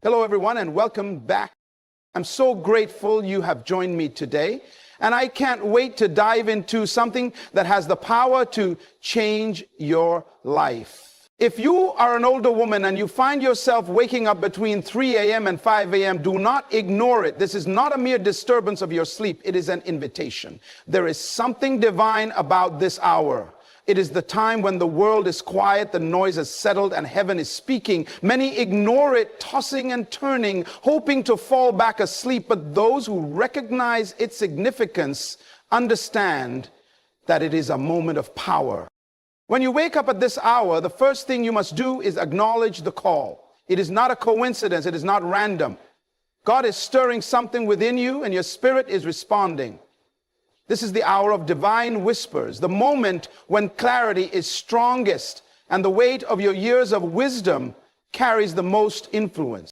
Hello, everyone, and welcome back. I'm so grateful you have joined me today, and I can't wait to dive into something that has the power to change your life. If you are an older woman and you find yourself waking up between 3 a.m. and 5 a.m., do not ignore it. This is not a mere disturbance of your sleep. It is an invitation. There is something divine about this hour. It is the time when the world is quiet, the noise has settled, and heaven is speaking. Many ignore it, tossing and turning, hoping to fall back asleep. But those who recognize its significance understand that it is a moment of power. When you wake up at this hour, the first thing you must do is acknowledge the call. It is not a coincidence. It is not random. God is stirring something within you, and your spirit is responding. This is the hour of divine whispers, the moment when clarity is strongest and the weight of your years of wisdom carries the most influence.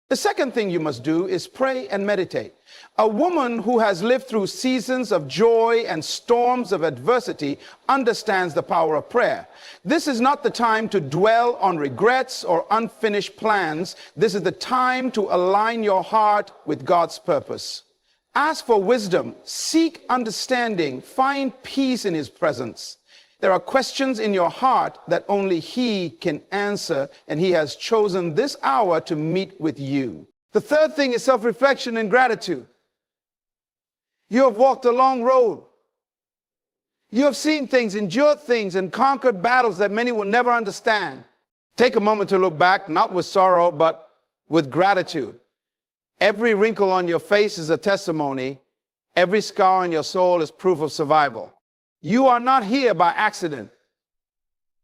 The second thing you must do is pray and meditate. A woman who has lived through seasons of joy and storms of adversity understands the power of prayer. This is not the time to dwell on regrets or unfinished plans. This is the time to align your heart with God's purpose. Ask for wisdom, seek understanding, find peace in His presence. There are questions in your heart that only He can answer, and He has chosen this hour to meet with you. The third thing is self-reflection and gratitude. You have walked a long road. You have seen things, endured things, and conquered battles that many will never understand. Take a moment to look back, not with sorrow, but with gratitude. Every wrinkle on your face is a testimony. Every scar on your soul is proof of survival. You are not here by accident.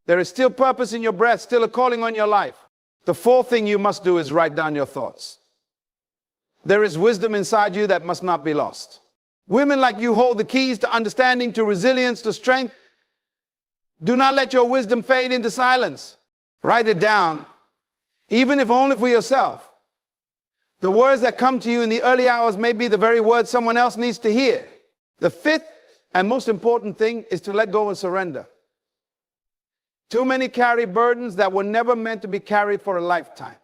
There is still purpose in your breath, still a calling on your life. The fourth thing you must do is write down your thoughts. There is wisdom inside you that must not be lost. Women like you hold the keys to understanding, to resilience, to strength. Do not let your wisdom fade into silence. Write it down, even if only for yourself. The words that come to you in the early hours may be the very words someone else needs to hear. The fifth and most important thing is to let go and surrender. Too many carry burdens that were never meant to be carried for a lifetime.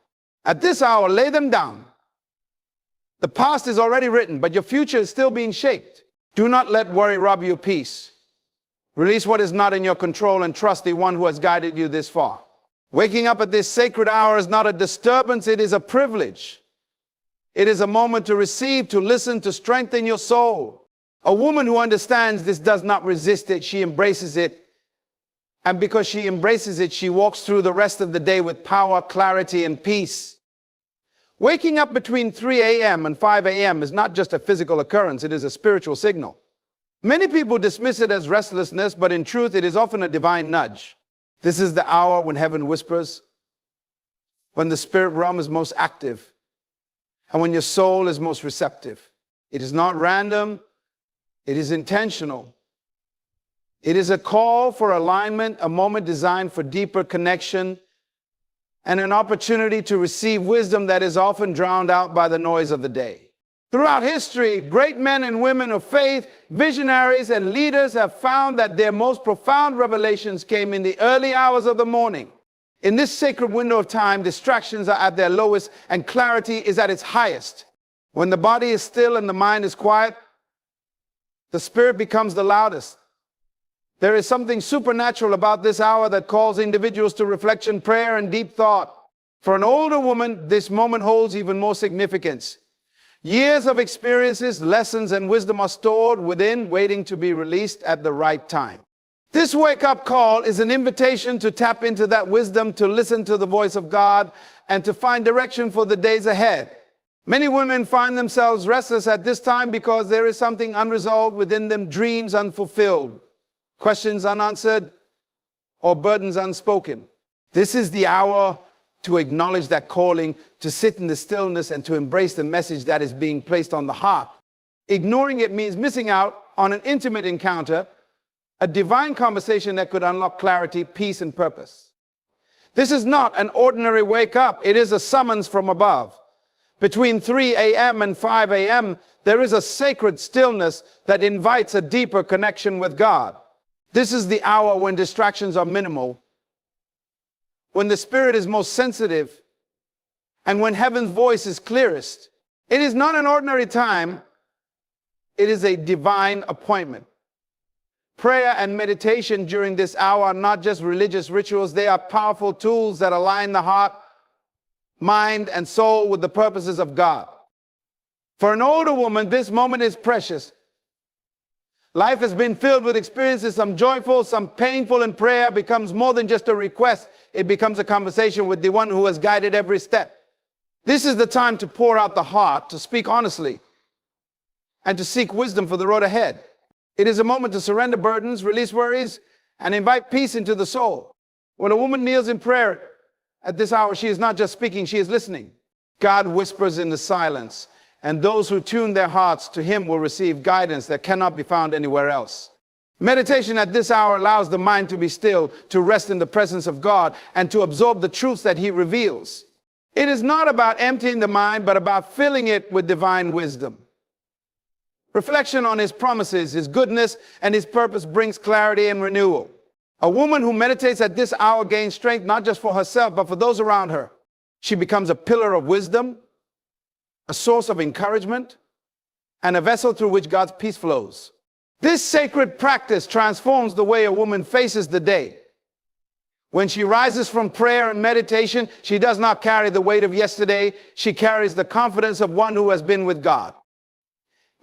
At this hour, lay them down. The past is already written, but your future is still being shaped. Do not let worry rob you of peace. Release what is not in your control and trust the one who has guided you this far. Waking up at this sacred hour is not a disturbance, it is a privilege. It is a moment to receive, to listen, to strengthen your soul. A woman who understands this does not resist it, she embraces it. And because she embraces it, she walks through the rest of the day with power, clarity, and peace. Waking up between 3 a.m. and 5 a.m. is not just a physical occurrence, it is a spiritual signal. Many people dismiss it as restlessness, but in truth, it is often a divine nudge. This is the hour when heaven whispers, when the spirit realm is most active, and when your soul is most receptive. It is not random, it is intentional. It is a call for alignment, a moment designed for deeper connection, and an opportunity to receive wisdom that is often drowned out by the noise of the day. Throughout history, great men and women of faith, visionaries and leaders have found that their most profound revelations came in the early hours of the morning. In this sacred window of time, distractions are at their lowest and clarity is at its highest. When the body is still and the mind is quiet, the spirit becomes the loudest. There is something supernatural about this hour that calls individuals to reflection, prayer, and deep thought. For an older woman, this moment holds even more significance. Years of experiences, lessons, and wisdom are stored within, waiting to be released at the right time. This wake-up call is an invitation to tap into that wisdom, to listen to the voice of God, and to find direction for the days ahead. Many women find themselves restless at this time because there is something unresolved within them, dreams unfulfilled, questions unanswered, or burdens unspoken. This is the hour to acknowledge that calling, to sit in the stillness, and to embrace the message that is being placed on the heart. Ignoring it means missing out on an intimate encounter, a divine conversation that could unlock clarity, peace, and purpose. This is not an ordinary wake up. It is a summons from above. Between 3 a.m. and 5 a.m., there is a sacred stillness that invites a deeper connection with God. This is the hour when distractions are minimal, when the spirit is most sensitive, and when heaven's voice is clearest. It is not an ordinary time. It is a divine appointment. Prayer and meditation during this hour are not just religious rituals. They are powerful tools that align the heart, mind, and soul with the purposes of God. For an older woman, this moment is precious. Life has been filled with experiences, some joyful, some painful, and prayer becomes more than just a request. It becomes a conversation with the one who has guided every step. This is the time to pour out the heart, to speak honestly, and to seek wisdom for the road ahead. It is a moment to surrender burdens, release worries, and invite peace into the soul. When a woman kneels in prayer at this hour, she is not just speaking, she is listening. God whispers in the silence, and those who tune their hearts to him will receive guidance that cannot be found anywhere else. Meditation at this hour allows the mind to be still, to rest in the presence of God, and to absorb the truths that he reveals. It is not about emptying the mind, but about filling it with divine wisdom. Reflection on his promises, his goodness, and his purpose brings clarity and renewal. A woman who meditates at this hour gains strength not just for herself, but for those around her. She becomes a pillar of wisdom, a source of encouragement, and a vessel through which God's peace flows. This sacred practice transforms the way a woman faces the day. When she rises from prayer and meditation, she does not carry the weight of yesterday. She carries the confidence of one who has been with God.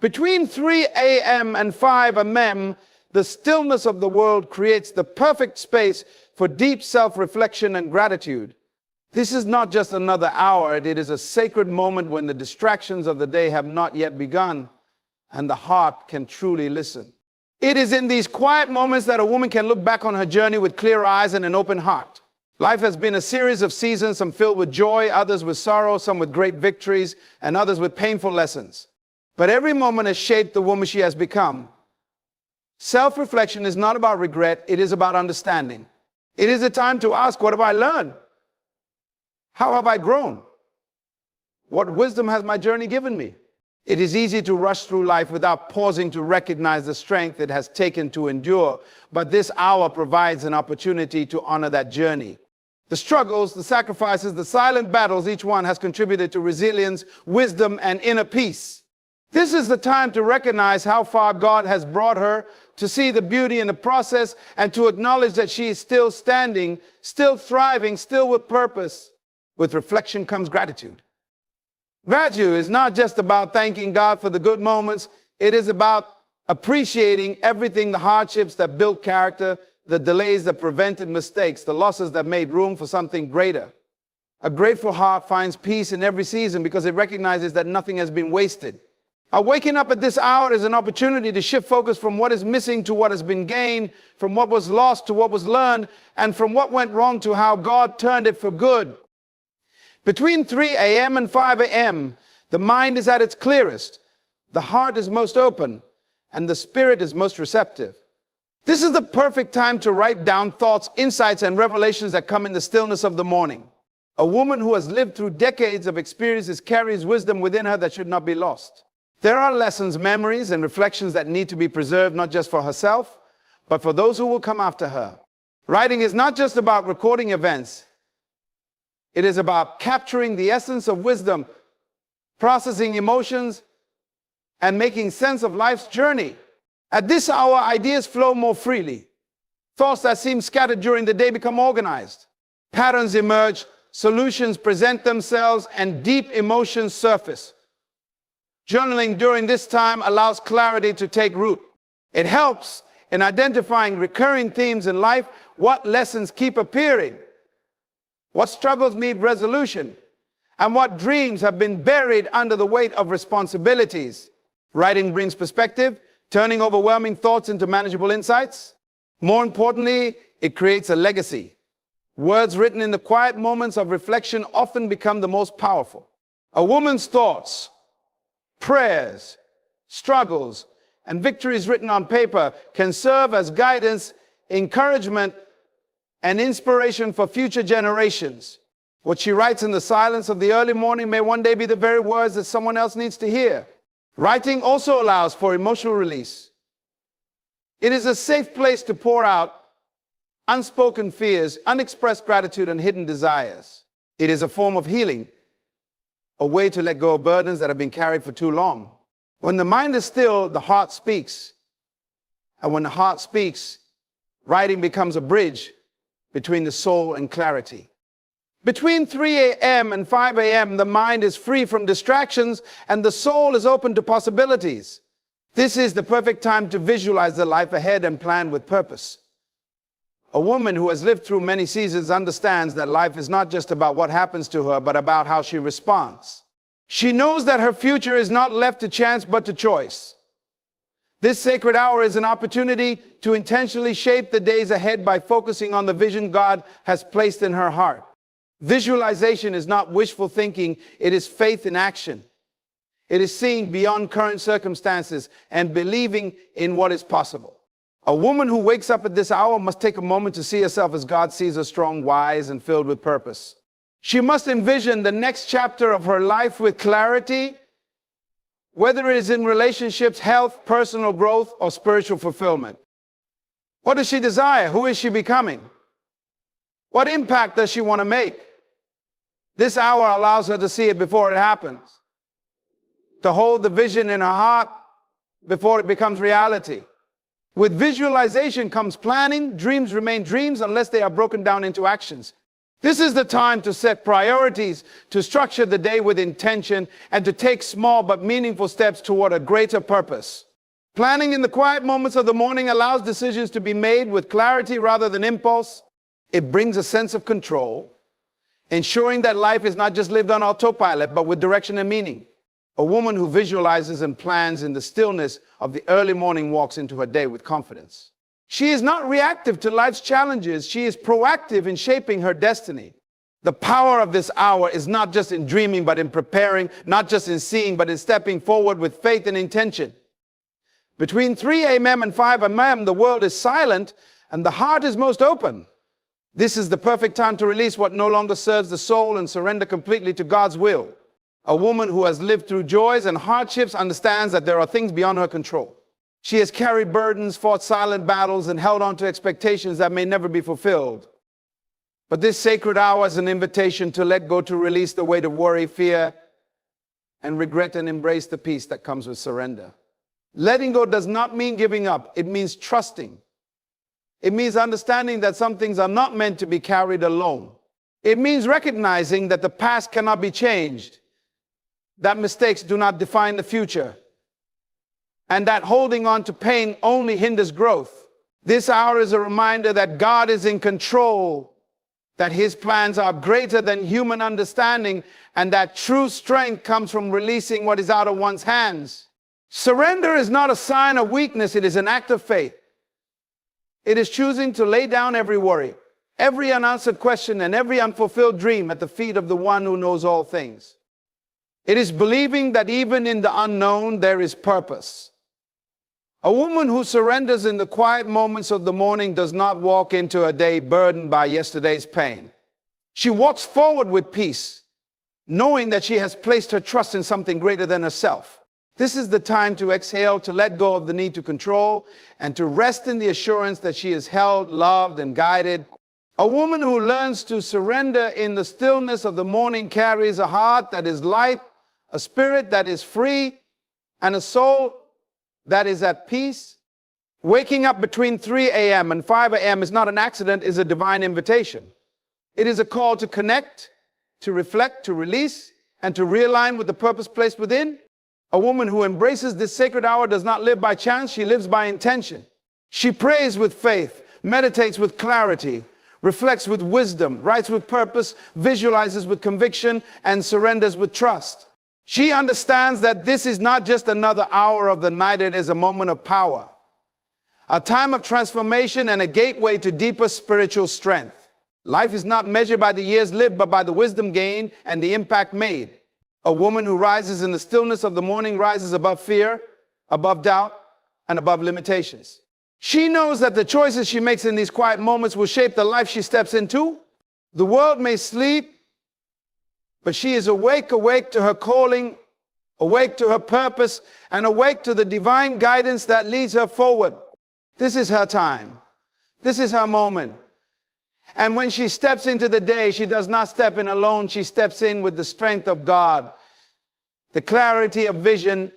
Between 3 a.m. and 5 a.m., the stillness of the world creates the perfect space for deep self-reflection and gratitude. This is not just another hour. It is a sacred moment when the distractions of the day have not yet begun and the heart can truly listen. It is in these quiet moments that a woman can look back on her journey with clear eyes and an open heart. Life has been a series of seasons, some filled with joy, others with sorrow, some with great victories, and others with painful lessons. But every moment has shaped the woman she has become. Self-reflection is not about regret, it is about understanding. It is a time to ask, what have I learned? How have I grown? What wisdom has my journey given me? It is easy to rush through life without pausing to recognize the strength it has taken to endure, but this hour provides an opportunity to honor that journey. The struggles, the sacrifices, the silent battles, each one has contributed to resilience, wisdom, and inner peace. This is the time to recognize how far God has brought her, to see the beauty in the process, and to acknowledge that she is still standing, still thriving, still with purpose. With reflection comes gratitude. Gratitude is not just about thanking God for the good moments. It is about appreciating everything, the hardships that built character, the delays that prevented mistakes, the losses that made room for something greater. A grateful heart finds peace in every season because it recognizes that nothing has been wasted. Waking up at this hour is an opportunity to shift focus from what is missing to what has been gained, from what was lost to what was learned, and from what went wrong to how God turned it for good. Between 3 a.m. and 5 a.m., the mind is at its clearest, the heart is most open, and the spirit is most receptive. This is the perfect time to write down thoughts, insights, and revelations that come in the stillness of the morning. A woman who has lived through decades of experiences carries wisdom within her that should not be lost. There are lessons, memories, and reflections that need to be preserved, not just for herself, but for those who will come after her. Writing is not just about recording events. It is about capturing the essence of wisdom, processing emotions, and making sense of life's journey. At this hour, ideas flow more freely. Thoughts that seem scattered during the day become organized. Patterns emerge, solutions present themselves, and deep emotions surface. Journaling during this time allows clarity to take root. It helps in identifying recurring themes in life, what lessons keep appearing, what struggles need resolution, and what dreams have been buried under the weight of responsibilities. Writing brings perspective, turning overwhelming thoughts into manageable insights. More importantly, it creates a legacy. Words written in the quiet moments of reflection often become the most powerful. A woman's thoughts, prayers, struggles, and victories written on paper can serve as guidance, encouragement, and inspiration for future generations. What she writes in the silence of the early morning may one day be the very words that someone else needs to hear. Writing also allows for emotional release. It is a safe place to pour out unspoken fears, unexpressed gratitude, and hidden desires. It is a form of healing a way to let go of burdens that have been carried for too long. When the mind is still, the heart speaks. And when the heart speaks, writing becomes a bridge between the soul and clarity. Between 3 a.m. and 5 a.m., the mind is free from distractions and the soul is open to possibilities. This is the perfect time to visualize the life ahead and plan with purpose. A woman who has lived through many seasons understands that life is not just about what happens to her, but about how she responds. She knows that her future is not left to chance, but to choice. This sacred hour is an opportunity to intentionally shape the days ahead by focusing on the vision God has placed in her heart. Visualization is not wishful thinking, it is faith in action. It is seeing beyond current circumstances and believing in what is possible. A woman who wakes up at this hour must take a moment to see herself as God sees her, strong, wise, and filled with purpose. She must envision the next chapter of her life with clarity, whether it is in relationships, health, personal growth, or spiritual fulfillment. What does she desire? Who is she becoming? What impact does she want to make? This hour allows her to see it before it happens, to hold the vision in her heart before it becomes reality. With visualization comes planning. Dreams remain dreams unless they are broken down into actions. This is the time to set priorities, to structure the day with intention, and to take small but meaningful steps toward a greater purpose. Planning in the quiet moments of the morning allows decisions to be made with clarity rather than impulse. It brings a sense of control, ensuring that life is not just lived on autopilot, but with direction and meaning. A woman who visualizes and plans in the stillness of the early morning walks into her day with confidence. She is not reactive to life's challenges. She is proactive in shaping her destiny. The power of this hour is not just in dreaming, but in preparing, not just in seeing, but in stepping forward with faith and intention. Between 3 a.m. and 5 a.m., the world is silent and the heart is most open. This is the perfect time to release what no longer serves the soul and surrender completely to God's will. A woman who has lived through joys and hardships understands that there are things beyond her control. She has carried burdens, fought silent battles, and held on to expectations that may never be fulfilled. But this sacred hour is an invitation to let go, to release the weight of worry, fear, and regret, and embrace the peace that comes with surrender. Letting go does not mean giving up. It means trusting. It means understanding that some things are not meant to be carried alone. It means recognizing that the past cannot be changed, that mistakes do not define the future, and that holding on to pain only hinders growth. This hour is a reminder that God is in control, that His plans are greater than human understanding, and that true strength comes from releasing what is out of one's hands. Surrender is not a sign of weakness, it is an act of faith. It is choosing to lay down every worry, every unanswered question, and every unfulfilled dream at the feet of the one who knows all things. It is believing that even in the unknown, there is purpose. A woman who surrenders in the quiet moments of the morning does not walk into a day burdened by yesterday's pain. She walks forward with peace, knowing that she has placed her trust in something greater than herself. This is the time to exhale, to let go of the need to control, and to rest in the assurance that she is held, loved, and guided. A woman who learns to surrender in the stillness of the morning carries a heart that is light, a spirit that is free, and a soul that is at peace. Waking up between 3 a.m. and 5 a.m. is not an accident, it is a divine invitation. It is a call to connect, to reflect, to release, and to realign with the purpose placed within. A woman who embraces this sacred hour does not live by chance, she lives by intention. She prays with faith, meditates with clarity, reflects with wisdom, writes with purpose, visualizes with conviction, and surrenders with trust. She understands that this is not just another hour of the night, it is a moment of power, a time of transformation, and a gateway to deeper spiritual strength. Life is not measured by the years lived, but by the wisdom gained and the impact made. A woman who rises in the stillness of the morning rises above fear, above doubt, and above limitations. She knows that the choices she makes in these quiet moments will shape the life she steps into. The world may sleep, but she is awake to her calling, awake to her purpose, and awake to the divine guidance that leads her forward. This is her time. This is her moment. And when she steps into the day, she does not step in alone. She steps in with the strength of God. the clarity of vision,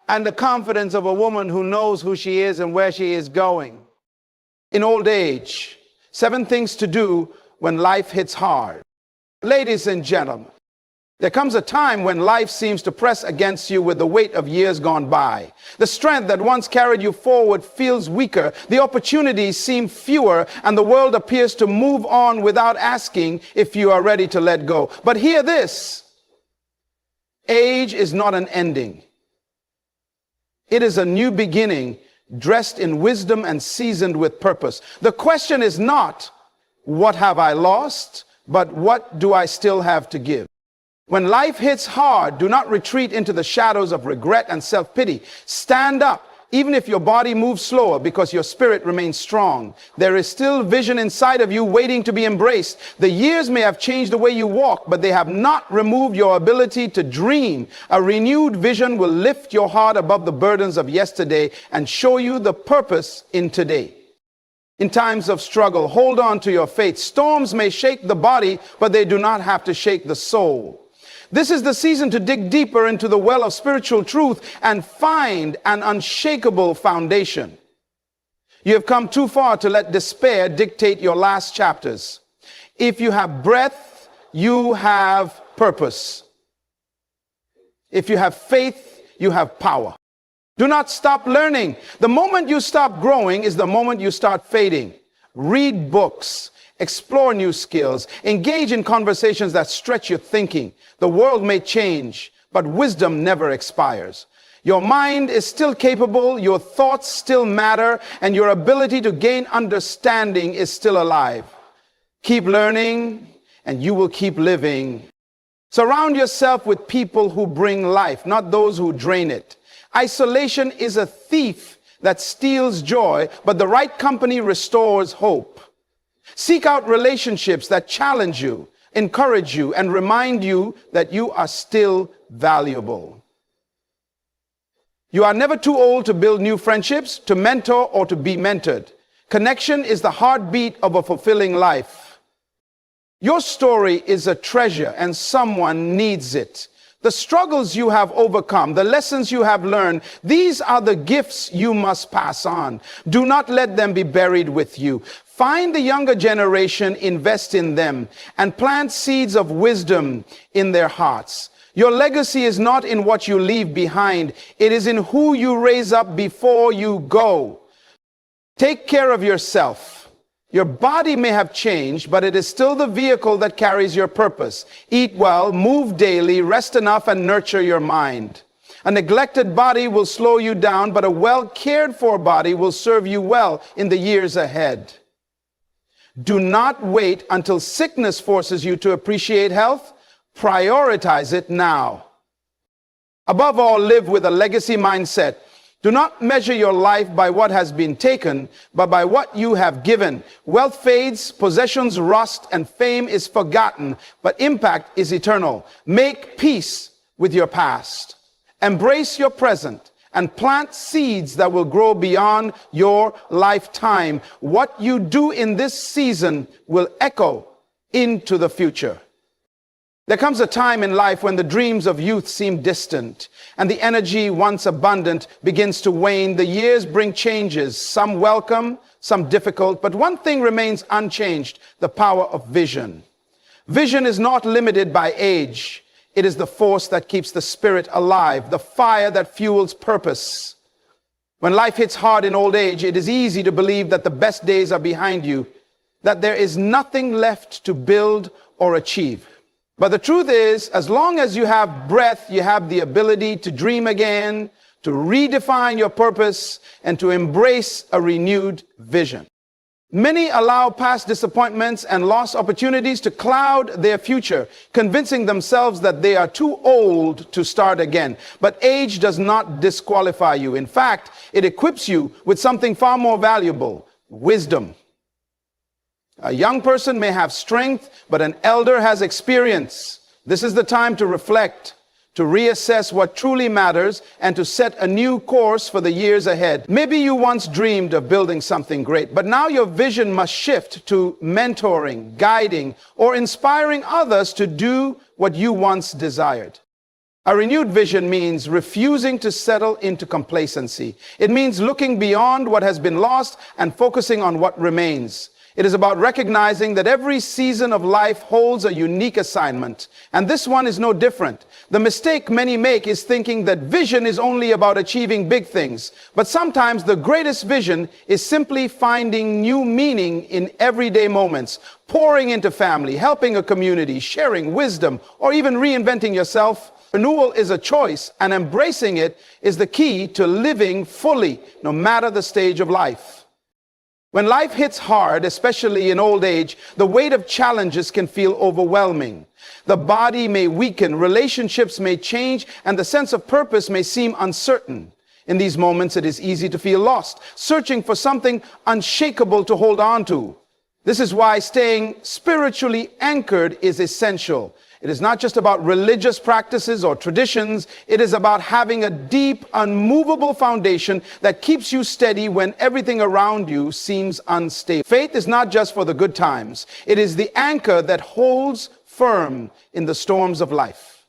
and the confidence of a woman who knows who she is and where she is going. In old age, 7 things to do when life hits hard. Ladies and gentlemen, there comes a time when life seems to press against you with the weight of years gone by. The strength that once carried you forward feels weaker. The opportunities seem fewer, and the world appears to move on without asking if you are ready to let go. But hear this: age is not an ending. It is a new beginning, dressed in wisdom and seasoned with purpose. The question is not, what have I lost, but what do I still have to give? When life hits hard, do not retreat into the shadows of regret and self-pity. Stand up, even if your body moves slower, because your spirit remains strong. There is still vision inside of you waiting to be embraced. The years may have changed the way you walk, but they have not removed your ability to dream. A renewed vision will lift your heart above the burdens of yesterday and show you the purpose in today. In times of struggle, hold on to your faith. Storms may shake the body, but they do not have to shake the soul. This is the season to dig deeper into the well of spiritual truth and find an unshakable foundation. You have come too far to let despair dictate your last chapters. If you have breath, you have purpose. If you have faith, you have power. Do not stop learning. The moment you stop growing is the moment you start fading. Read books. Explore new skills. Engage in conversations that stretch your thinking. The world may change, but wisdom never expires. Your mind is still capable, your thoughts still matter, and your ability to gain understanding is still alive. Keep learning, and you will keep living. Surround yourself with people who bring life, not those who drain it. Isolation is a thief that steals joy, but the right company restores hope. Seek out relationships that challenge you, encourage you, and remind you that you are still valuable. You are never too old to build new friendships, to mentor, or to be mentored. Connection is the heartbeat of a fulfilling life. Your story is a treasure, and someone needs it. The struggles you have overcome, the lessons you have learned, these are the gifts you must pass on. Do not let them be buried with you. Find the younger generation, invest in them, and plant seeds of wisdom in their hearts. Your legacy is not in what you leave behind. It is in who you raise up before you go. Take care of yourself. Your body may have changed, but it is still the vehicle that carries your purpose. Eat well, move daily, rest enough, and nurture your mind. A neglected body will slow you down, but a well cared for body will serve you well in the years ahead. Do not wait until sickness forces you to appreciate health. Prioritize it now. Above all, live with a legacy mindset. Do not measure your life by what has been taken, but by what you have given. Wealth fades, possessions rust, and fame is forgotten, but impact is eternal. Make peace with your past. Embrace your present and plant seeds that will grow beyond your lifetime. What you do in this season will echo into the future. There comes a time in life when the dreams of youth seem distant and the energy once abundant begins to wane. The years bring changes, some welcome, some difficult, but one thing remains unchanged: the power of vision. Vision is not limited by age. It is the force that keeps the spirit alive, the fire that fuels purpose. When life hits hard in old age, it is easy to believe that the best days are behind you, that there is nothing left to build or achieve. But the truth is, as long as you have breath, you have the ability to dream again, to redefine your purpose, and to embrace a renewed vision. Many allow past disappointments and lost opportunities to cloud their future, convincing themselves that they are too old to start again. But age does not disqualify you. In fact, it equips you with something far more valuable: wisdom. A young person may have strength, but an elder has experience. This is the time to reflect, to reassess what truly matters, and to set a new course for the years ahead. Maybe you once dreamed of building something great, but now your vision must shift to mentoring, guiding, or inspiring others to do what you once desired. A renewed vision means refusing to settle into complacency. It means looking beyond what has been lost and focusing on what remains. It is about recognizing that every season of life holds a unique assignment, and this one is no different. The mistake many make is thinking that vision is only about achieving big things, but sometimes the greatest vision is simply finding new meaning in everyday moments, pouring into family, helping a community, sharing wisdom, or even reinventing yourself. Renewal is a choice, and embracing it is the key to living fully, no matter the stage of life. When life hits hard, especially in old age, the weight of challenges can feel overwhelming. The body may weaken, relationships may change, and the sense of purpose may seem uncertain. In these moments, it is easy to feel lost, searching for something unshakable to hold on to. This is why staying spiritually anchored is essential. It is not just about religious practices or traditions. It is about having a deep, unmovable foundation that keeps you steady when everything around you seems unstable. Faith is not just for the good times. It is the anchor that holds firm in the storms of life.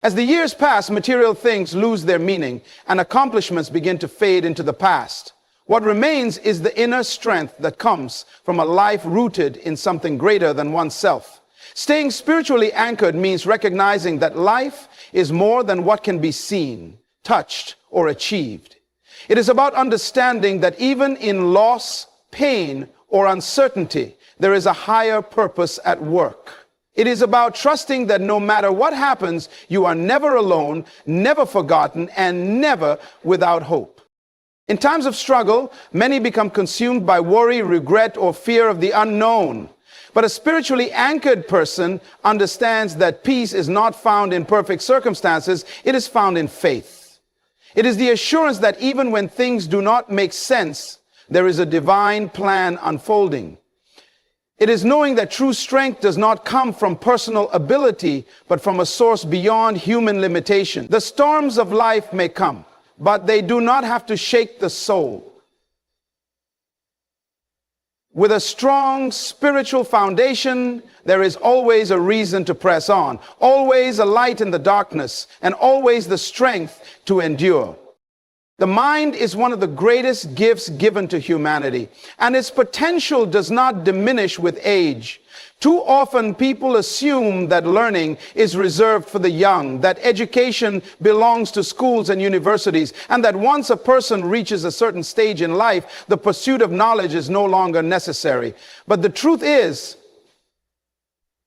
As the years pass, material things lose their meaning and accomplishments begin to fade into the past. What remains is the inner strength that comes from a life rooted in something greater than oneself. Staying spiritually anchored means recognizing that life is more than what can be seen, touched, or achieved. It is about understanding that even in loss, pain, or uncertainty, there is a higher purpose at work. It is about trusting that no matter what happens, you are never alone, never forgotten, and never without hope. In times of struggle, many become consumed by worry, regret, or fear of the unknown. But a spiritually anchored person understands that peace is not found in perfect circumstances, it is found in faith. It is the assurance that even when things do not make sense, there is a divine plan unfolding. It is knowing that true strength does not come from personal ability, but from a source beyond human limitation. The storms of life may come, but they do not have to shake the soul. With a strong spiritual foundation, there is always a reason to press on, always a light in the darkness, and always the strength to endure. The mind is one of the greatest gifts given to humanity, and its potential does not diminish with age. Too often people assume that learning is reserved for the young, that education belongs to schools and universities, and that once a person reaches a certain stage in life, the pursuit of knowledge is no longer necessary. But the truth is,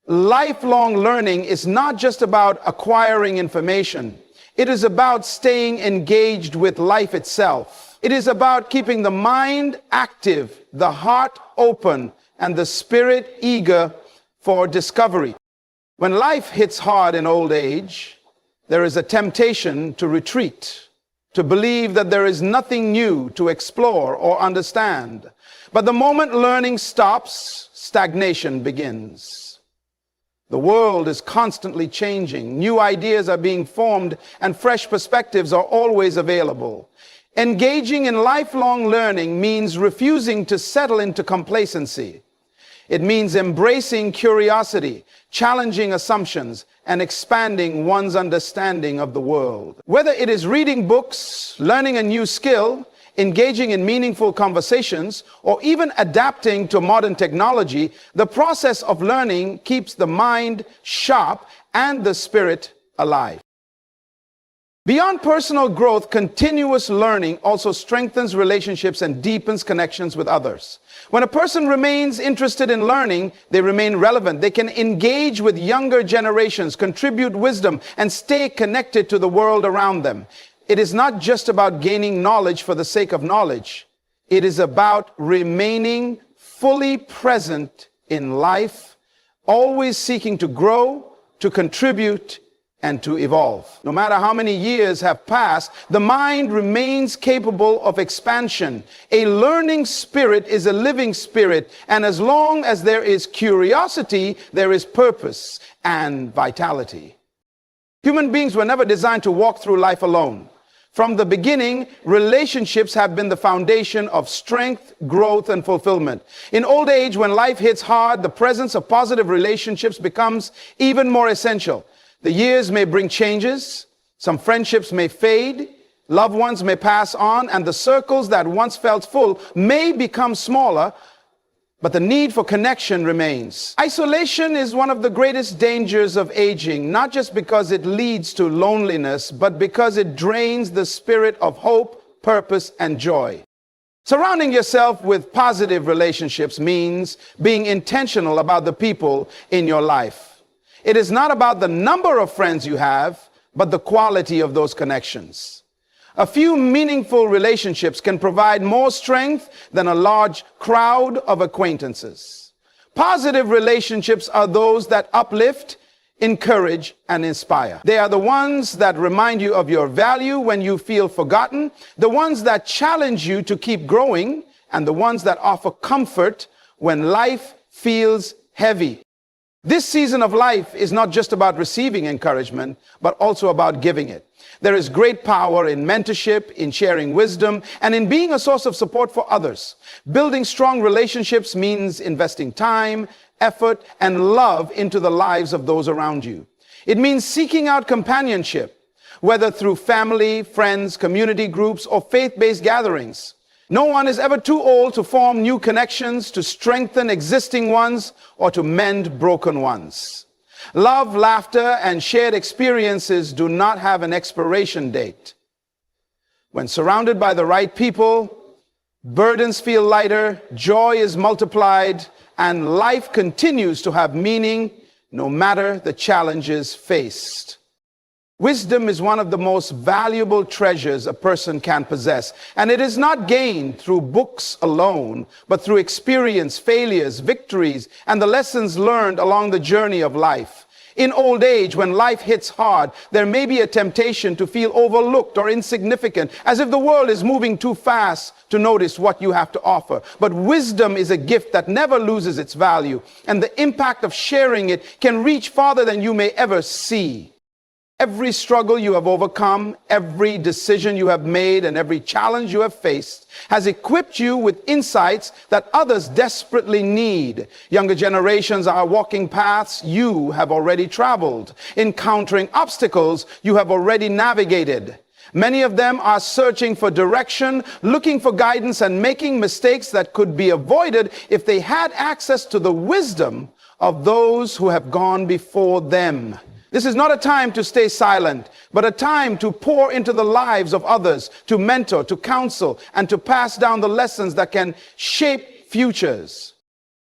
lifelong learning is not just about acquiring information. It is about staying engaged with life itself. It is about keeping the mind active, the heart open, and the spirit eager for discovery. When life hits hard in old age, there is a temptation to retreat, to believe that there is nothing new to explore or understand. But the moment learning stops, stagnation begins. The world is constantly changing. New ideas are being formed, and fresh perspectives are always available. Engaging in lifelong learning means refusing to settle into complacency. It means embracing curiosity, challenging assumptions, and expanding one's understanding of the world. Whether it is reading books, learning a new skill, engaging in meaningful conversations, or even adapting to modern technology, the process of learning keeps the mind sharp and the spirit alive. Beyond personal growth, continuous learning also strengthens relationships and deepens connections with others. When a person remains interested in learning, they remain relevant. They can engage with younger generations, contribute wisdom, and stay connected to the world around them. It is not just about gaining knowledge for the sake of knowledge. It is about remaining fully present in life, always seeking to grow, to contribute, and to evolve. No matter how many years have passed, the mind remains capable of expansion. A learning spirit is a living spirit, and as long as there is curiosity, there is purpose and vitality. Human beings were never designed to walk through life alone. From the beginning, relationships have been the foundation of strength, growth, and fulfillment. In old age, when life hits hard, the presence of positive relationships becomes even more essential. The years may bring changes. Some friendships may fade. Loved ones may pass on, and the circles that once felt full may become smaller, but the need for connection remains. Isolation is one of the greatest dangers of aging, not just because it leads to loneliness, but because it drains the spirit of hope, purpose, and joy. Surrounding yourself with positive relationships means being intentional about the people in your life. It is not about the number of friends you have, but the quality of those connections. A few meaningful relationships can provide more strength than a large crowd of acquaintances. Positive relationships are those that uplift, encourage, and inspire. They are the ones that remind you of your value when you feel forgotten, the ones that challenge you to keep growing, and the ones that offer comfort when life feels heavy. This season of life is not just about receiving encouragement, but also about giving it. There is great power in mentorship, in sharing wisdom, and in being a source of support for others. Building strong relationships means investing time, effort, and love into the lives of those around you. It means seeking out companionship, whether through family, friends, community groups, or faith-based gatherings. No one is ever too old to form new connections, to strengthen existing ones, or to mend broken ones. Love, laughter, and shared experiences do not have an expiration date. When surrounded by the right people, burdens feel lighter, joy is multiplied, and life continues to have meaning no matter the challenges faced. Wisdom is one of the most valuable treasures a person can possess, and it is not gained through books alone, but through experience, failures, victories, and the lessons learned along the journey of life. In old age, when life hits hard, there may be a temptation to feel overlooked or insignificant, as if the world is moving too fast to notice what you have to offer. But wisdom is a gift that never loses its value, and the impact of sharing it can reach farther than you may ever see. Every struggle you have overcome, every decision you have made, and every challenge you have faced has equipped you with insights that others desperately need. Younger generations are walking paths you have already traveled, encountering obstacles you have already navigated. Many of them are searching for direction, looking for guidance, and making mistakes that could be avoided if they had access to the wisdom of those who have gone before them. This is not a time to stay silent, but a time to pour into the lives of others, to mentor, to counsel, and to pass down the lessons that can shape futures.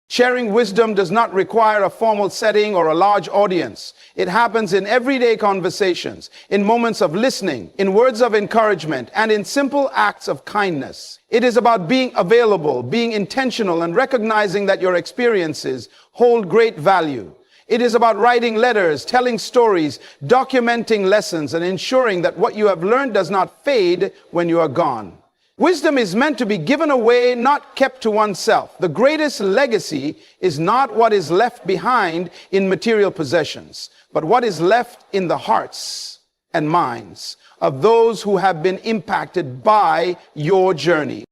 Sharing wisdom does not require a formal setting or a large audience. It happens in everyday conversations, in moments of listening, in words of encouragement, and in simple acts of kindness. It is about being available, being intentional, and recognizing that your experiences hold great value. It is about writing letters, telling stories, documenting lessons, and ensuring that what you have learned does not fade when you are gone. Wisdom is meant to be given away, not kept to oneself. The greatest legacy is not what is left behind in material possessions, but what is left in the hearts and minds of those who have been impacted by your journey.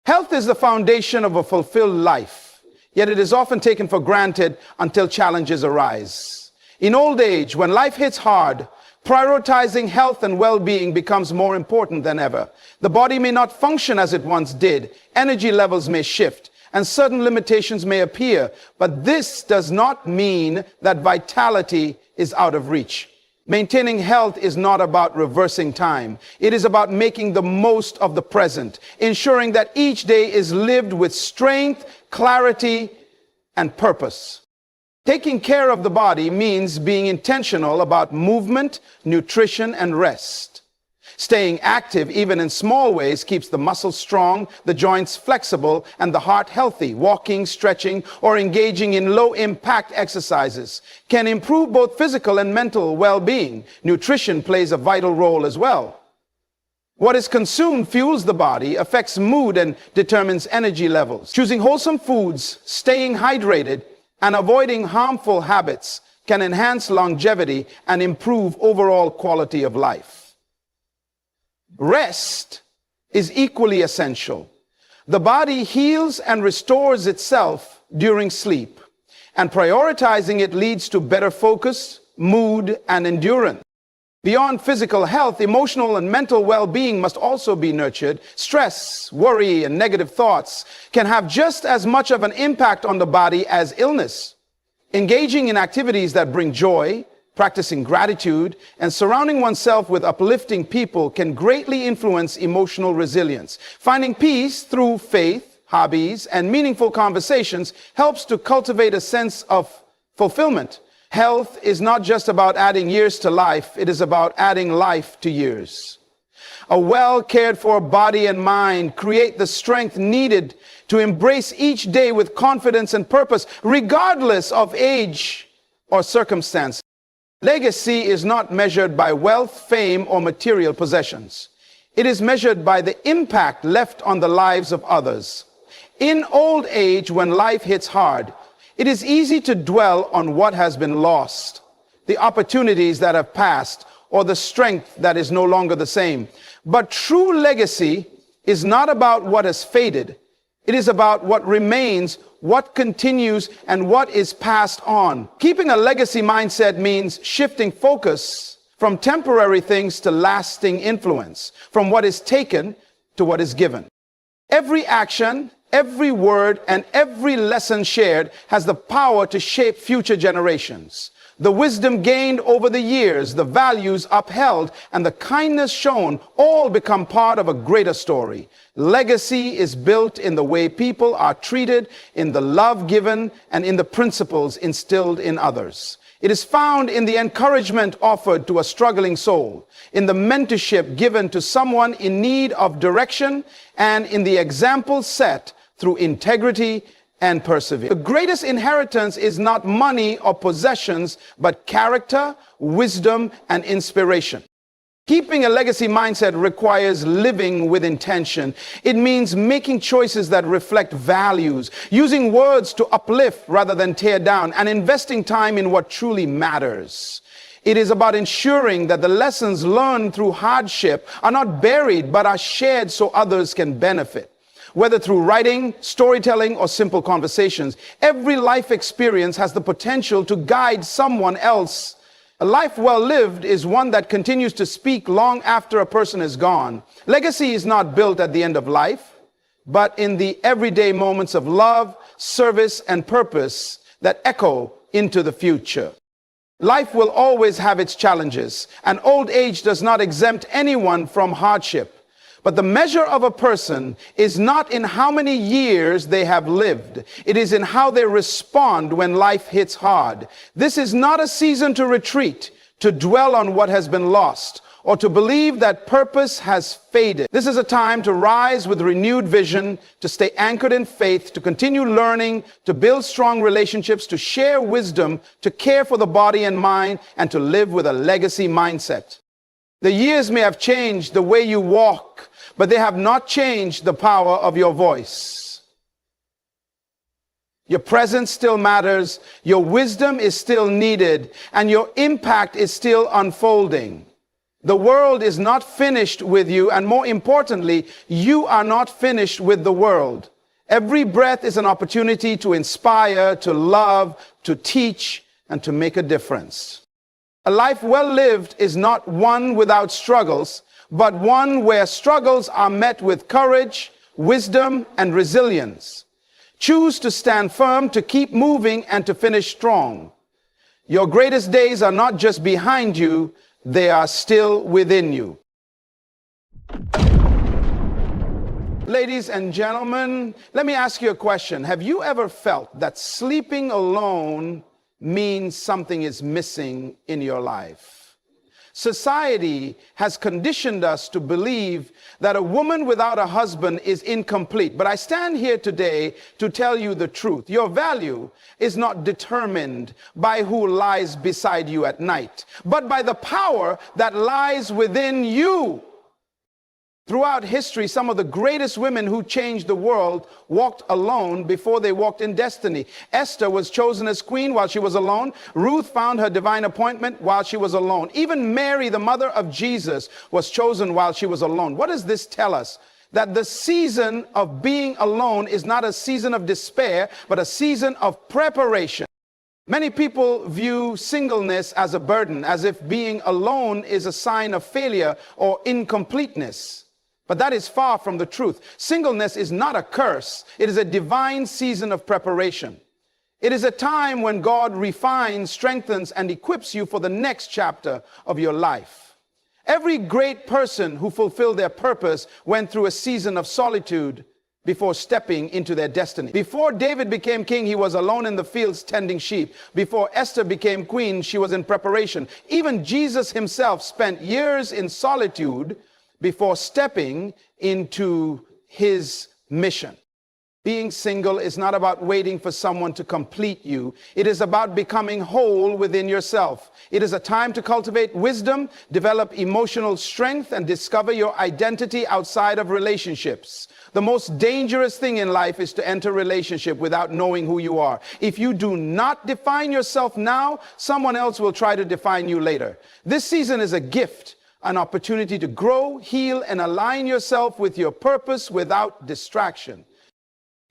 Health is the foundation of a fulfilled life. Yet it is often taken for granted until challenges arise. In old age, when life hits hard, prioritizing health and well-being becomes more important than ever. The body may not function as it once did. Energy levels may shift, and certain limitations may appear. But this does not mean that vitality is out of reach. Maintaining health is not about reversing time. It is about making the most of the present, ensuring that each day is lived with strength, clarity, and purpose. Taking care of the body means being intentional about movement, nutrition, and rest. Staying active, even in small ways, keeps the muscles strong, the joints flexible, and the heart healthy. Walking, stretching, or engaging in low-impact exercises can improve both physical and mental well-being. Nutrition plays a vital role as well. What is consumed fuels the body, affects mood, and determines energy levels. Choosing wholesome foods, staying hydrated, and avoiding harmful habits can enhance longevity and improve overall quality of life. Rest is equally essential. The body heals and restores itself during sleep, and prioritizing it leads to better focus, mood, and endurance. Beyond physical health, emotional and mental well-being must also be nurtured. Stress, worry, and negative thoughts can have just as much of an impact on the body as illness. Engaging in activities that bring joy, practicing gratitude, and surrounding oneself with uplifting people can greatly influence emotional resilience. Finding peace through faith, hobbies, and meaningful conversations helps to cultivate a sense of fulfillment. Health is not just about adding years to life, it is about adding life to years. A well cared for body and mind create the strength needed to embrace each day with confidence and purpose, regardless of age or circumstance. Legacy is not measured by wealth, fame, or material possessions. It is measured by the impact left on the lives of others. In old age, when life hits hard, it is easy to dwell on what has been lost, the opportunities that have passed, or the strength that is no longer the same. But true legacy is not about what has faded. It is about what remains, what continues, and what is passed on. Keeping a legacy mindset means shifting focus from temporary things to lasting influence, from what is taken to what is given. Every action, every word, and every lesson shared has the power to shape future generations. The wisdom gained over the years, the values upheld, and the kindness shown all become part of a greater story. Legacy is built in the way people are treated, in the love given, and in the principles instilled in others. It is found in the encouragement offered to a struggling soul, in the mentorship given to someone in need of direction, and in the example set through integrity and perseverance. The greatest inheritance is not money or possessions, but character, wisdom, and inspiration. Keeping a legacy mindset requires living with intention. It means making choices that reflect values, using words to uplift rather than tear down, and investing time in what truly matters. It is about ensuring that the lessons learned through hardship are not buried, but are shared so others can benefit. Whether through writing, storytelling, or simple conversations, every life experience has the potential to guide someone else. A life well lived is one that continues to speak long after a person is gone. Legacy is not built at the end of life, but in the everyday moments of love, service, and purpose that echo into the future. Life will always have its challenges, and old age does not exempt anyone from hardship. But the measure of a person is not in how many years they have lived. It is in how they respond when life hits hard. This is not a season to retreat, to dwell on what has been lost, or to believe that purpose has faded. This is a time to rise with renewed vision, to stay anchored in faith, to continue learning, to build strong relationships, to share wisdom, to care for the body and mind, and to live with a legacy mindset. The years may have changed the way you walk, but they have not changed the power of your voice. Your presence still matters, your wisdom is still needed, and your impact is still unfolding. The world is not finished with you, and more importantly, you are not finished with the world. Every breath is an opportunity to inspire, to love, to teach, and to make a difference. A life well lived is not one without struggles, but one where struggles are met with courage, wisdom, and resilience. Choose to stand firm, to keep moving, and to finish strong. Your greatest days are not just behind you, they are still within you. Ladies and gentlemen, let me ask you a question. Have you ever felt that sleeping alone means something is missing in your life? Society has conditioned us to believe that a woman without a husband is incomplete. But I stand here today to tell you the truth. Your value is not determined by who lies beside you at night, but by the power that lies within you. Throughout history, some of the greatest women who changed the world walked alone before they walked in destiny. Esther was chosen as queen while she was alone. Ruth found her divine appointment while she was alone. Even Mary, the mother of Jesus, was chosen while she was alone. What does this tell us? That the season of being alone is not a season of despair, but a season of preparation. Many people view singleness as a burden, as if being alone is a sign of failure or incompleteness. But that is far from the truth. Singleness is not a curse. It is a divine season of preparation. It is a time when God refines, strengthens, and equips you for the next chapter of your life. Every great person who fulfilled their purpose went through a season of solitude before stepping into their destiny. Before David became king, he was alone in the fields tending sheep. Before Esther became queen, she was in preparation. Even Jesus himself spent years in solitude before stepping into his mission. Being single is not about waiting for someone to complete you. It is about becoming whole within yourself. It is a time to cultivate wisdom, develop emotional strength, and discover your identity outside of relationships. The most dangerous thing in life is to enter a relationship without knowing who you are. If you do not define yourself now, someone else will try to define you later. This season is a gift, an opportunity to grow, heal, and align yourself with your purpose without distraction.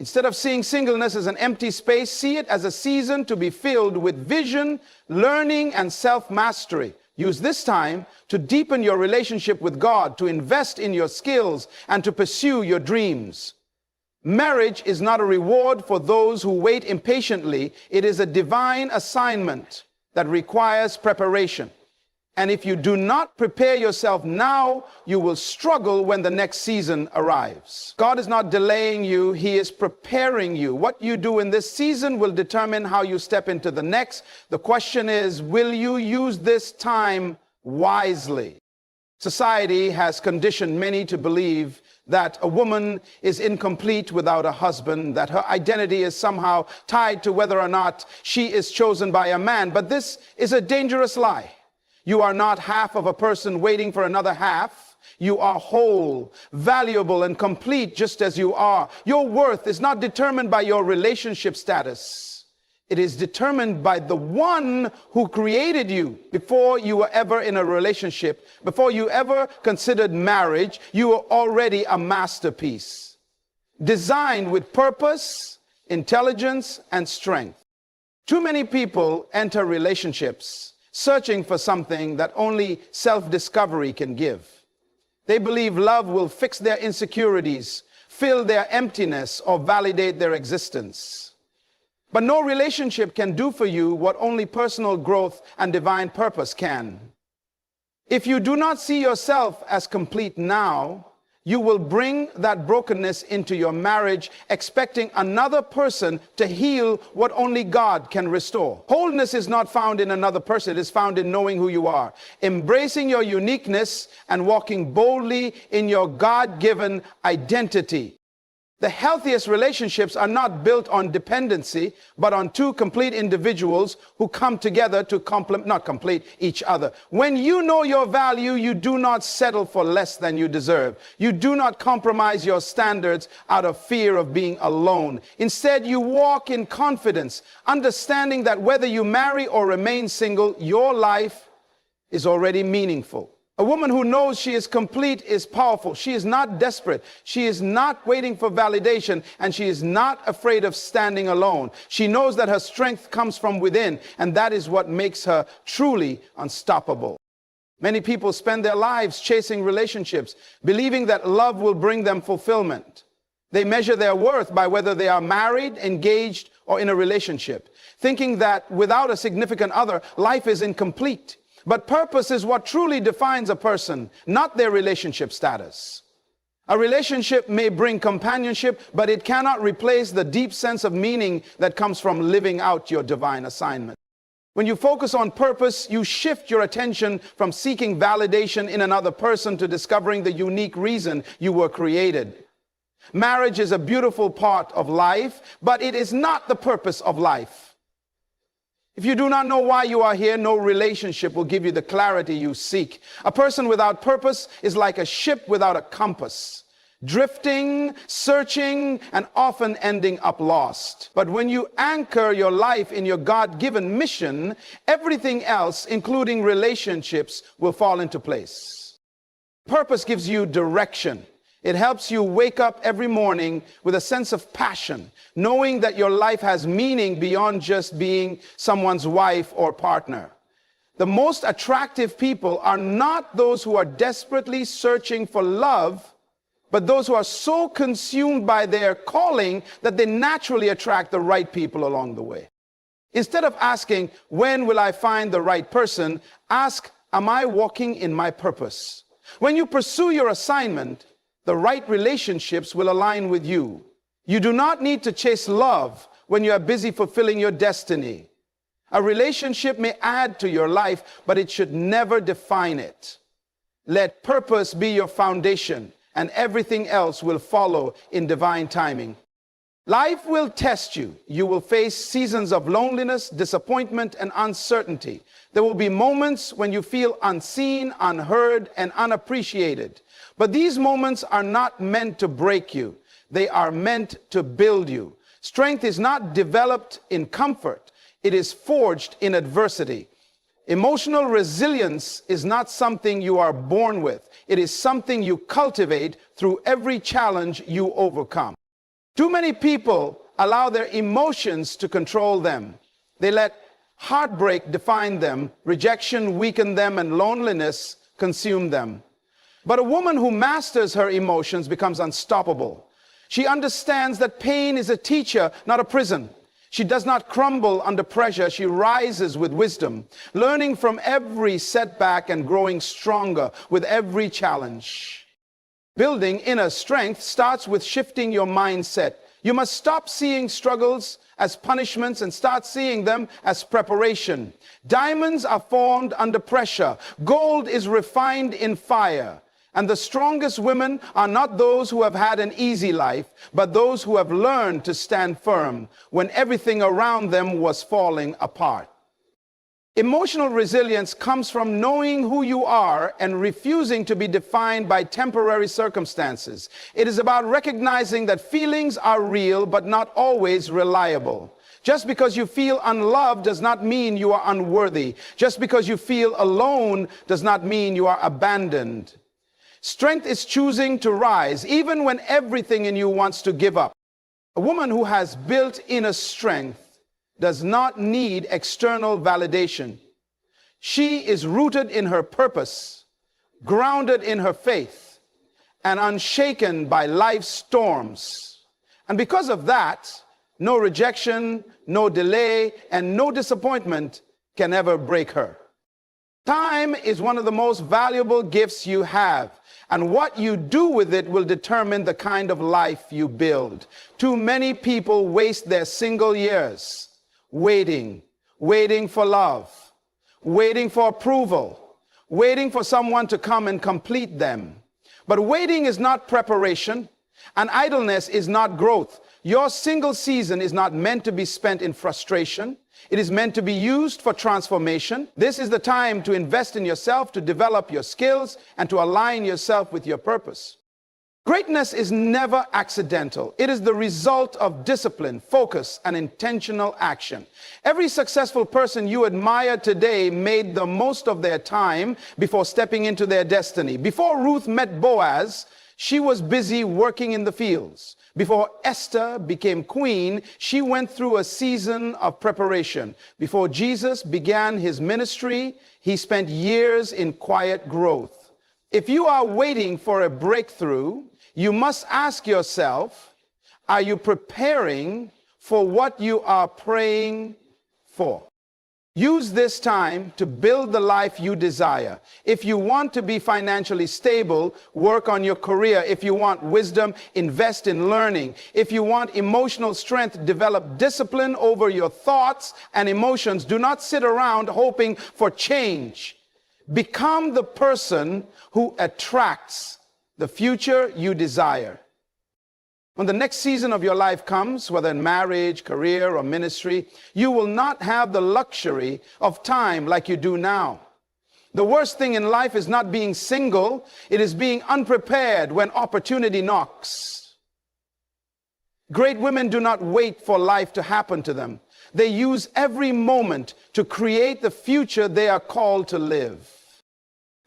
Instead of seeing singleness as an empty space, see it as a season to be filled with vision, learning, and self-mastery. Use this time to deepen your relationship with God, to invest in your skills, and to pursue your dreams. Marriage is not a reward for those who wait impatiently. It is a divine assignment that requires preparation. And if you do not prepare yourself now, you will struggle when the next season arrives. God is not delaying you, he is preparing you. What you do in this season will determine how you step into the next. The question is, will you use this time wisely? Society has conditioned many to believe that a woman is incomplete without a husband, that her identity is somehow tied to whether or not she is chosen by a man. But this is a dangerous lie. You are not half of a person waiting for another half. You are whole, valuable, and complete just as you are. Your worth is not determined by your relationship status. It is determined by the one who created you. Before you were ever in a relationship, before you ever considered marriage, you were already a masterpiece, designed with purpose, intelligence, and strength. Too many people enter relationships searching for something that only self-discovery can give. They believe love will fix their insecurities, fill their emptiness, or validate their existence. But no relationship can do for you what only personal growth and divine purpose can. If you do not see yourself as complete now, you will bring that brokenness into your marriage, expecting another person to heal what only God can restore. Wholeness is not found in another person. It is found in knowing who you are, embracing your uniqueness, and walking boldly in your God-given identity. The healthiest relationships are not built on dependency, but on two complete individuals who come together to not complete each other. When you know your value, you do not settle for less than you deserve. You do not compromise your standards out of fear of being alone. Instead, you walk in confidence, understanding that whether you marry or remain single, your life is already meaningful. A woman who knows she is complete is powerful. She is not desperate. She is not waiting for validation, and she is not afraid of standing alone. She knows that her strength comes from within, and that is what makes her truly unstoppable. Many people spend their lives chasing relationships, believing that love will bring them fulfillment. They measure their worth by whether they are married, engaged, or in a relationship, thinking that without a significant other, life is incomplete. But purpose is what truly defines a person, not their relationship status. A relationship may bring companionship, but it cannot replace the deep sense of meaning that comes from living out your divine assignment. When you focus on purpose, you shift your attention from seeking validation in another person to discovering the unique reason you were created. Marriage is a beautiful part of life, but it is not the purpose of life. If you do not know why you are here, no relationship will give you the clarity you seek. A person without purpose is like a ship without a compass, drifting, searching, and often ending up lost. But when you anchor your life in your God-given mission, everything else, including relationships, will fall into place. Purpose gives you direction. It helps you wake up every morning with a sense of passion, knowing that your life has meaning beyond just being someone's wife or partner. The most attractive people are not those who are desperately searching for love, but those who are so consumed by their calling that they naturally attract the right people along the way. Instead of asking, when will I find the right person, ask, am I walking in my purpose? When you pursue your assignment, the right relationships will align with you. You do not need to chase love when you are busy fulfilling your destiny. A relationship may add to your life, but it should never define it. Let purpose be your foundation, and everything else will follow in divine timing. Life will test you. You will face seasons of loneliness, disappointment, and uncertainty. There will be moments when you feel unseen, unheard, and unappreciated. But these moments are not meant to break you. They are meant to build you. Strength is not developed in comfort. It is forged in adversity. Emotional resilience is not something you are born with. It is something you cultivate through every challenge you overcome. Too many people allow their emotions to control them. They let heartbreak define them, rejection weaken them, and loneliness consume them. But a woman who masters her emotions becomes unstoppable. She understands that pain is a teacher, not a prison. She does not crumble under pressure. She rises with wisdom, learning from every setback and growing stronger with every challenge. Building inner strength starts with shifting your mindset. You must stop seeing struggles as punishments and start seeing them as preparation. Diamonds are formed under pressure. Gold is refined in fire. And the strongest women are not those who have had an easy life, but those who have learned to stand firm when everything around them was falling apart. Emotional resilience comes from knowing who you are and refusing to be defined by temporary circumstances. It is about recognizing that feelings are real, but not always reliable. Just because you feel unloved does not mean you are unworthy. Just because you feel alone does not mean you are abandoned. Strength is choosing to rise, even when everything in you wants to give up. A woman who has built inner strength does not need external validation. She is rooted in her purpose, grounded in her faith, and unshaken by life's storms. And because of that, no rejection, no delay, and no disappointment can ever break her. Time is one of the most valuable gifts you have, and what you do with it will determine the kind of life you build. Too many people waste their single years waiting for love, waiting for approval, waiting for someone to come and complete them. But waiting is not preparation, and idleness is not growth. Your single season is not meant to be spent in frustration. It is meant to be used for transformation. This is the time to invest in yourself, to develop your skills, and to align yourself with your purpose. Greatness is never accidental. It is the result of discipline, focus, and intentional action. Every successful person you admire today made the most of their time before stepping into their destiny. Before Ruth met Boaz, she was busy working in the fields. Before Esther became queen, she went through a season of preparation. Before Jesus began his ministry, he spent years in quiet growth. If you are waiting for a breakthrough, you must ask yourself, are you preparing for what you are praying for? Use this time to build the life you desire. If you want to be financially stable, work on your career. If you want wisdom, invest in learning. If you want emotional strength, develop discipline over your thoughts and emotions. Do not sit around hoping for change. Become the person who attracts the future you desire. When the next season of your life comes, whether in marriage, career, or ministry, you will not have the luxury of time like you do now. The worst thing in life is not being single. It is being unprepared when opportunity knocks. Great women do not wait for life to happen to them. They use every moment to create the future they are called to live.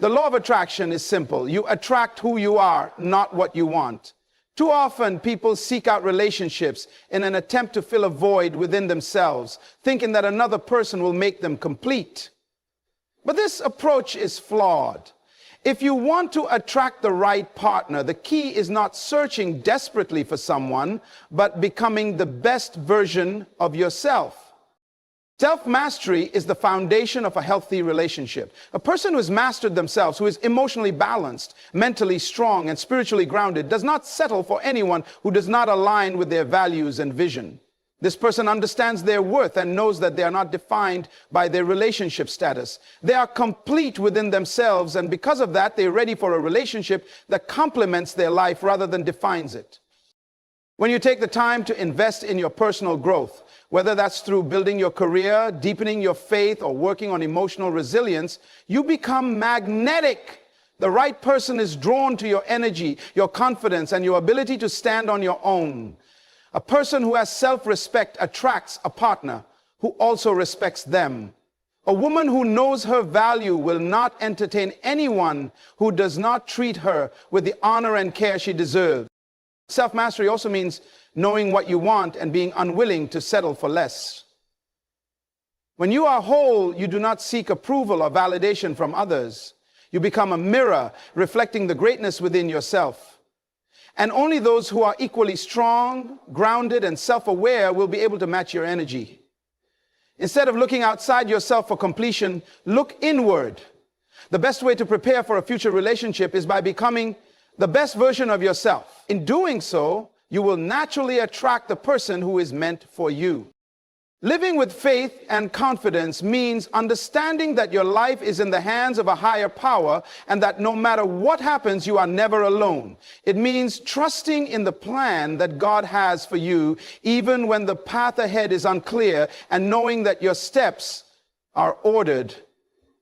The law of attraction is simple. You attract who you are, not what you want. Too often, people seek out relationships in an attempt to fill a void within themselves, thinking that another person will make them complete. But this approach is flawed. If you want to attract the right partner, the key is not searching desperately for someone, but becoming the best version of yourself. Self-mastery is the foundation of a healthy relationship. A person who has mastered themselves, who is emotionally balanced, mentally strong, and spiritually grounded, does not settle for anyone who does not align with their values and vision. This person understands their worth and knows that they are not defined by their relationship status. They are complete within themselves, and because of that, they're ready for a relationship that complements their life rather than defines it. When you take the time to invest in your personal growth, whether that's through building your career, deepening your faith, or working on emotional resilience, you become magnetic. The right person is drawn to your energy, your confidence, and your ability to stand on your own. A person who has self-respect attracts a partner who also respects them. A woman who knows her value will not entertain anyone who does not treat her with the honor and care she deserves. Self-mastery also means knowing what you want and being unwilling to settle for less. When you are whole, you do not seek approval or validation from others. You become a mirror reflecting the greatness within yourself. And only those who are equally strong, grounded, and self-aware will be able to match your energy. Instead of looking outside yourself for completion, look inward. The best way to prepare for a future relationship is by becoming the best version of yourself. In doing so, you will naturally attract the person who is meant for you. Living with faith and confidence means understanding that your life is in the hands of a higher power and that no matter what happens, you are never alone. It means trusting in the plan that God has for you, even when the path ahead is unclear, and knowing that your steps are ordered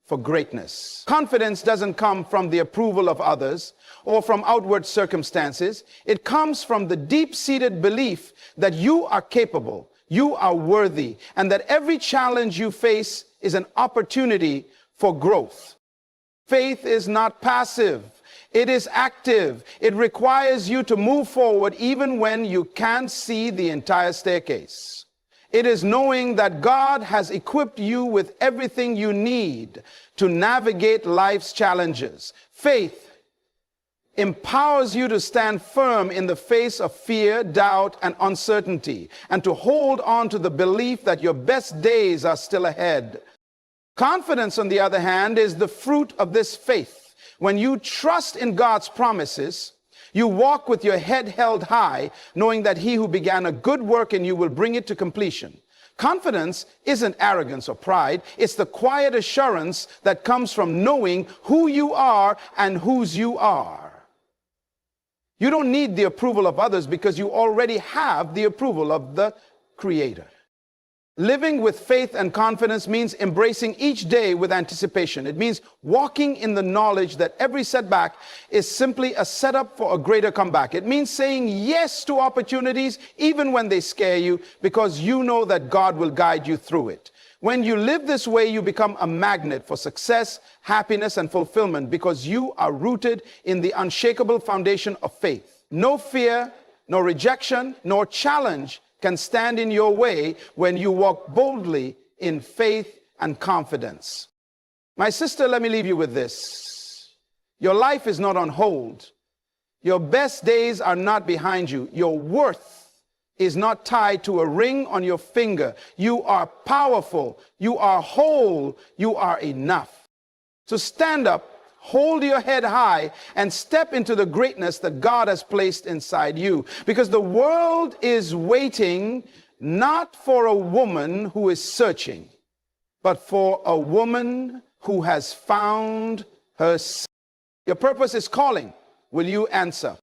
for greatness. Confidence doesn't come from the approval of others or from outward circumstances. It comes from the deep-seated belief that you are capable, you are worthy, and that every challenge you face is an opportunity for growth. Faith is not passive. It is active. It requires you to move forward even when you can't see the entire staircase. It is knowing that God has equipped you with everything you need to navigate life's challenges. Faith empowers you to stand firm in the face of fear, doubt, and uncertainty, and to hold on to the belief that your best days are still ahead. Confidence, on the other hand, is the fruit of this faith. When you trust in God's promises, you walk with your head held high, knowing that He who began a good work in you will bring it to completion. Confidence isn't arrogance or pride. It's the quiet assurance that comes from knowing who you are and whose you are. You don't need the approval of others because you already have the approval of the Creator. Living with faith and confidence means embracing each day with anticipation. It means walking in the knowledge that every setback is simply a setup for a greater comeback. It means saying yes to opportunities even when they scare you, because you know that God will guide you through it. When you live this way, you become a magnet for success, happiness, and fulfillment, because you are rooted in the unshakable foundation of faith. No fear, no rejection, nor challenge can stand in your way when you walk boldly in faith and confidence. My sister, let me leave you with this. Your life is not on hold. Your best days are not behind you. Your worth is not tied to a ring on your finger. You are powerful. You are whole. You are enough. So stand up, hold your head high, and step into the greatness that God has placed inside you. Because the world is waiting not for a woman who is searching, but for a woman who has found herself. Your purpose is calling. Will you answer?